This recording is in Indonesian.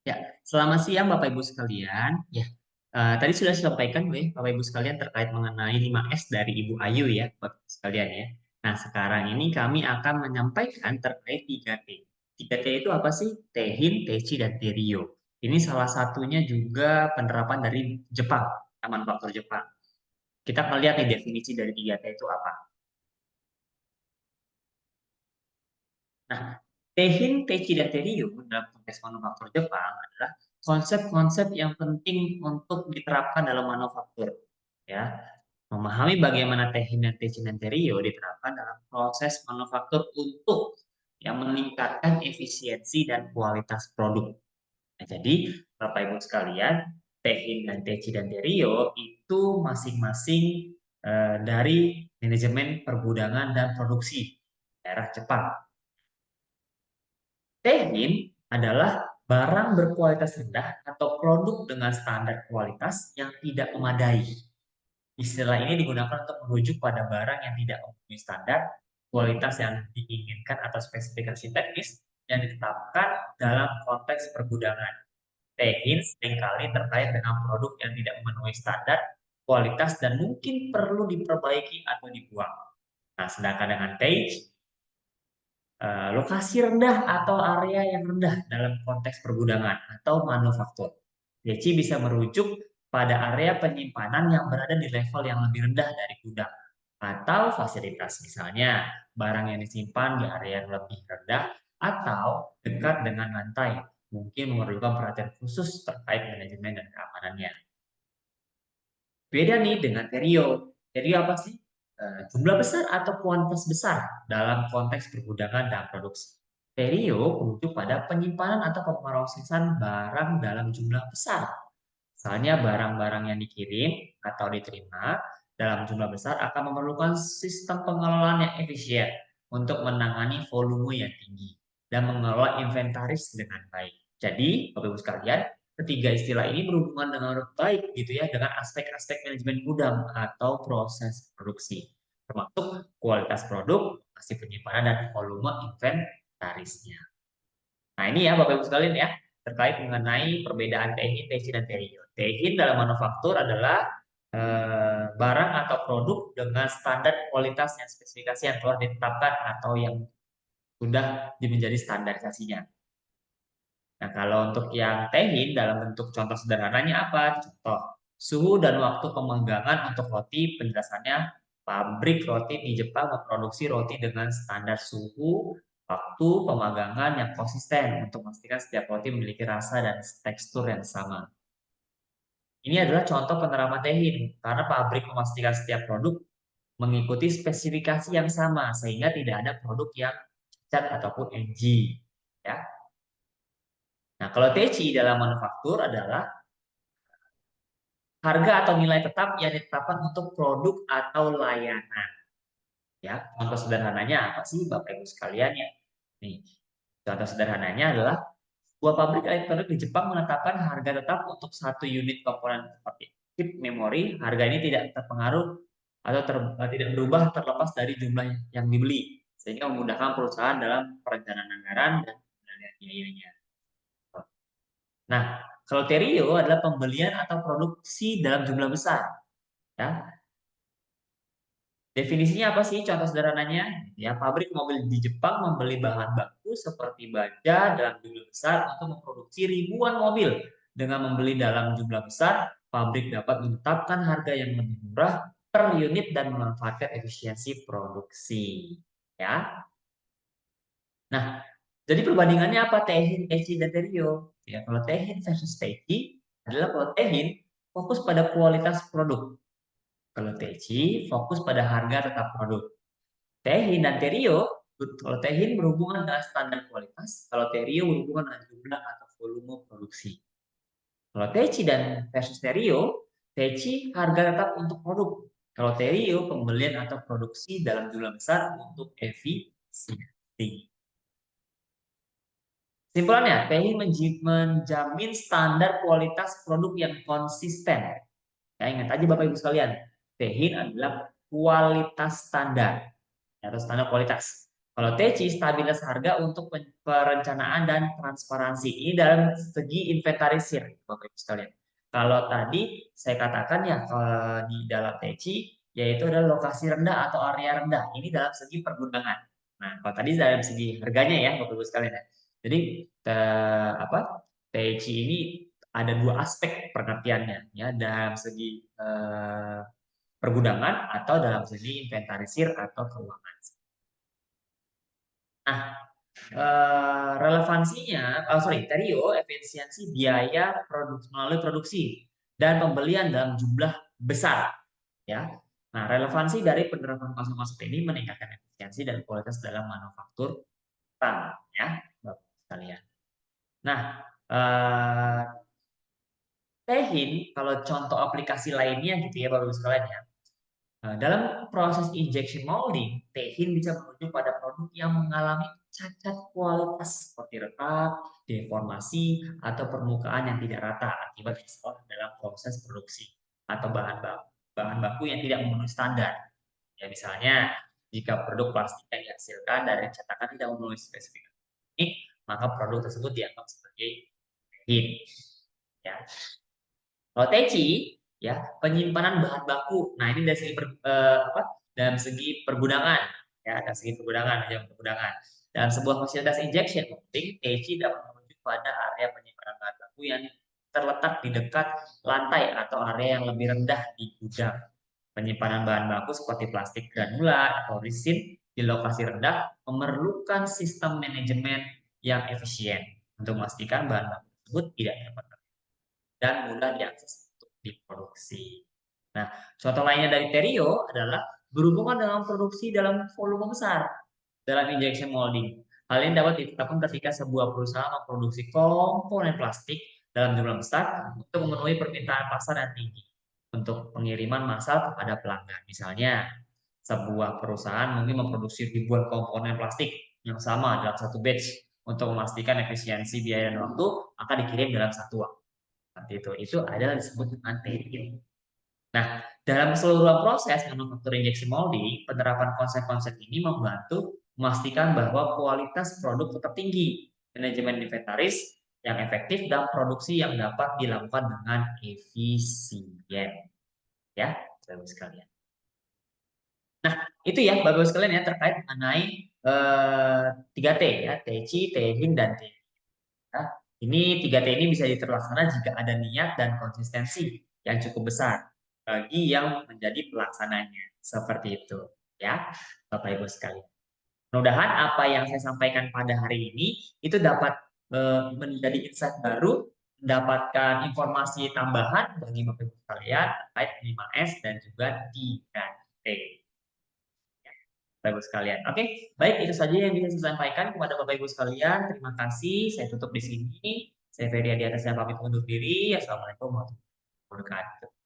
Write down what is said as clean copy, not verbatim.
Ya, selamat siang Bapak Ibu sekalian. Ya, tadi sudah disampaikan oleh Bapak Ibu sekalian terkait mengenai 5S dari Ibu Ayu ya, Bapak Ibu sekalian ya. Nah, sekarang ini kami akan menyampaikan terkait 3T. 3T itu apa sih? Tehin, Teci, dan Terio. Ini salah satunya juga penerapan dari Jepang, manufaktur Jepang. Kita akan lihat nih definisi dari 3T itu apa. Nah, Tehin, Teci, dan Terio dalam konteks manufaktur Jepang adalah konsep-konsep yang penting untuk diterapkan dalam manufaktur. Ya, memahami bagaimana Tehin dan Teci dan Terio diterapkan dalam proses manufaktur untuk yang meningkatkan efisiensi dan kualitas produk. Nah, jadi, Bapak Ibu sekalian, Tehin dan Teci dan Terio itu masing-masing dari manajemen pergudangan dan produksi daerah Jepang. Tehin adalah barang berkualitas rendah atau produk dengan standar kualitas yang tidak memadai. Istilah ini digunakan untuk merujuk pada barang yang tidak memenuhi standar kualitas yang diinginkan atau spesifikasi teknis yang ditetapkan dalam konteks pergudangan. Tehin seringkali terkait dengan produk yang tidak memenuhi standar kualitas dan mungkin perlu diperbaiki atau dibuang. Nah, sedangkan dengan Teich, lokasi rendah atau area yang rendah dalam konteks pergudangan atau manufaktur. Deci bisa merujuk pada area penyimpanan yang berada di level yang lebih rendah dari gudang atau fasilitas, misalnya barang yang disimpan di area yang lebih rendah atau dekat dengan lantai, mungkin memerlukan perhatian khusus terkait manajemen dan keamanannya. Beda nih dengan Terio. Terio apa sih? Jumlah besar atau kuantitas besar dalam konteks pergudangan dan produksi. Terio merujuk pada penyimpanan atau pemrosesan barang dalam jumlah besar. Misalnya barang-barang yang dikirim atau diterima dalam jumlah besar akan memerlukan sistem pengelolaan yang efisien untuk menangani volume yang tinggi dan mengelola inventaris dengan baik. Jadi, Bapak Ibu sekalian, ketiga istilah ini berhubungan dengan baik gitu ya dengan aspek-aspek manajemen gudang atau proses produksi, termasuk kualitas produk, hasil penyimpanan dan volume inventarisnya. Nah, ini ya Bapak Ibu sekalian ya, terkait mengenai perbedaan tehin, teci, dan terio. Tehin dalam manufaktur adalah barang atau produk dengan standar kualitas yang spesifikasi yang telah ditetapkan atau yang sudah menjadi standarisasinya. Nah, kalau untuk yang tehin dalam bentuk contoh sederhananya apa? Contoh, suhu dan waktu pemanggangan untuk roti, penjelasannya pabrik roti di Jepang memproduksi roti dengan standar suhu, waktu pemanggangan yang konsisten untuk memastikan setiap roti memiliki rasa dan tekstur yang sama. Ini adalah contoh penerapan tehin, karena pabrik memastikan setiap produk mengikuti spesifikasi yang sama, sehingga tidak ada produk yang cacat ataupun NG. Ya. Nah, kalau TC dalam manufaktur adalah harga atau nilai tetap yang ditetapkan untuk produk atau layanan. Ya, contoh sederhananya apa sih Bapak Ibu sekalian ya? Nih, contoh sederhananya adalah sebuah pabrik elektronik di Jepang menetapkan harga tetap untuk satu unit komponen seperti chip memori. Harga ini tidak terpengaruh atau tidak berubah terlepas dari jumlah yang dibeli, sehingga memudahkan perusahaan dalam perencanaan anggaran dan pengendalian biayanya. Nah, kalau terio adalah pembelian atau produksi dalam jumlah besar. Ya, definisinya apa sih? Contoh sederhananya, ya pabrik mobil di Jepang membeli bahan baku seperti baja dalam jumlah besar untuk memproduksi ribuan mobil. Dengan membeli dalam jumlah besar, pabrik dapat menetapkan harga yang lebih murah per unit dan memanfaatkan efisiensi produksi. Ya, nah jadi perbandingannya apa? Tehin, Teci, dan Terio. Ya, kalau Tehin versus Teci adalah kalau Tehin fokus pada kualitas produk. Kalau Teci fokus pada harga tetap produk. Tehin dan Terio, kalau Tehin berhubungan dengan standar kualitas, kalau Terio berhubungan dengan jumlah atau volume produksi. Kalau Teci dan versus Terio, Teci harga tetap untuk produk. Kalau Terio pembelian atau produksi dalam jumlah besar untuk efisiensi. Simpulannya, TI menjamin standar kualitas produk yang konsisten. Ya, ingat aja Bapak Ibu sekalian, TI adalah kualitas standar atau standar kualitas. Kalau TC, stabilitas harga untuk perencanaan dan transparansi. Ini dalam segi inventarisir, Bapak Ibu sekalian. Kalau tadi saya katakan ya di dalam TC yaitu adalah lokasi rendah atau area rendah. Ini dalam segi pergundangan. Nah, kalau tadi dalam segi harganya ya, Bapak Ibu sekalian ya. Jadi TC ini ada dua aspek pengertiannya ya, dalam segi pergudangan atau dalam segi inventarisir atau keuangan. Nah, relevansinya, Terio, efisiensi biaya melalui produksi dan pembelian dalam jumlah besar, ya. Nah, relevansi dari penerapan konsep-konsep ini meningkatkan efisiensi dan kualitas dalam manufaktur, ya, Bapak sekalian. Nah, eh, Tehin, kalau contoh aplikasi lainnya gitu ya, Bapak sekalian ya. Dalam proses injection molding, tehin bisa merujuk pada produk yang mengalami cacat kualitas seperti retak, deformasi, atau permukaan yang tidak rata akibat masalah dalam proses produksi atau bahan baku yang tidak memenuhi standar. Ya, misalnya, jika produk plastik yang dihasilkan dari cetakan tidak memenuhi spesifikasi teknik, maka produk tersebut dianggap sebagai tehin. Ya. Kalau teci, ya penyimpanan bahan baku. Nah ini dari segi dalam segi pergudangan, ya dari segi pergudangan, jam pergudangan. Dalam sebuah fasilitas injection molding, teci dapat merujuk pada area penyimpanan bahan baku yang terletak di dekat lantai atau area yang lebih rendah di gudang. Penyimpanan bahan baku seperti plastik granulat atau resin di lokasi rendah memerlukan sistem manajemen yang efisien untuk memastikan bahan baku tersebut tidak dapat dan mudah diakses untuk diproduksi. Nah, contoh lainnya dari Terio adalah berhubungan dengan produksi dalam volume besar dalam injection molding. Hal ini dapat ditetapkan ketika sebuah perusahaan memproduksi komponen plastik dalam jumlah besar untuk memenuhi permintaan pasar yang tinggi untuk pengiriman massal kepada pelanggan. Misalnya, sebuah perusahaan mungkin memproduksi ribuan komponen plastik yang sama dalam satu batch untuk memastikan efisiensi biaya dan waktu akan dikirim dalam satu waktu. Seperti itu adalah disebut dengan TIM. Nah, dalam seluruh proses manufacturing injection molding, penerapan konsep-konsep ini membantu memastikan bahwa kualitas produk tetap tinggi, manajemen inventaris yang efektif, dan produksi yang dapat dilakukan dengan efisien. Ya, Bapak sekalian. Nah, itu ya Bapak sekalian ya terkait mengenai 3T ya, TC, THIN, dan TI. Nah, ini 3T ini bisa terlaksana jika ada niat dan konsistensi yang cukup besar bagi yang menjadi pelaksananya. Seperti itu, ya, Bapak Ibu sekalian. Mudah-mudahan apa yang saya sampaikan pada hari ini itu dapat menjadi insight baru, mendapatkan informasi tambahan bagi Bapak Ibu sekalian terkait 5S dan juga 3T. Bapak Ibu sekalian. Oke, baik itu saja yang bisa saya sampaikan kepada Bapak Ibu sekalian. Terima kasih. Saya tutup di sini. Saya Ferry Adi atasnya pamit undur diri. Assalamualaikum warahmatullahi wabarakatuh.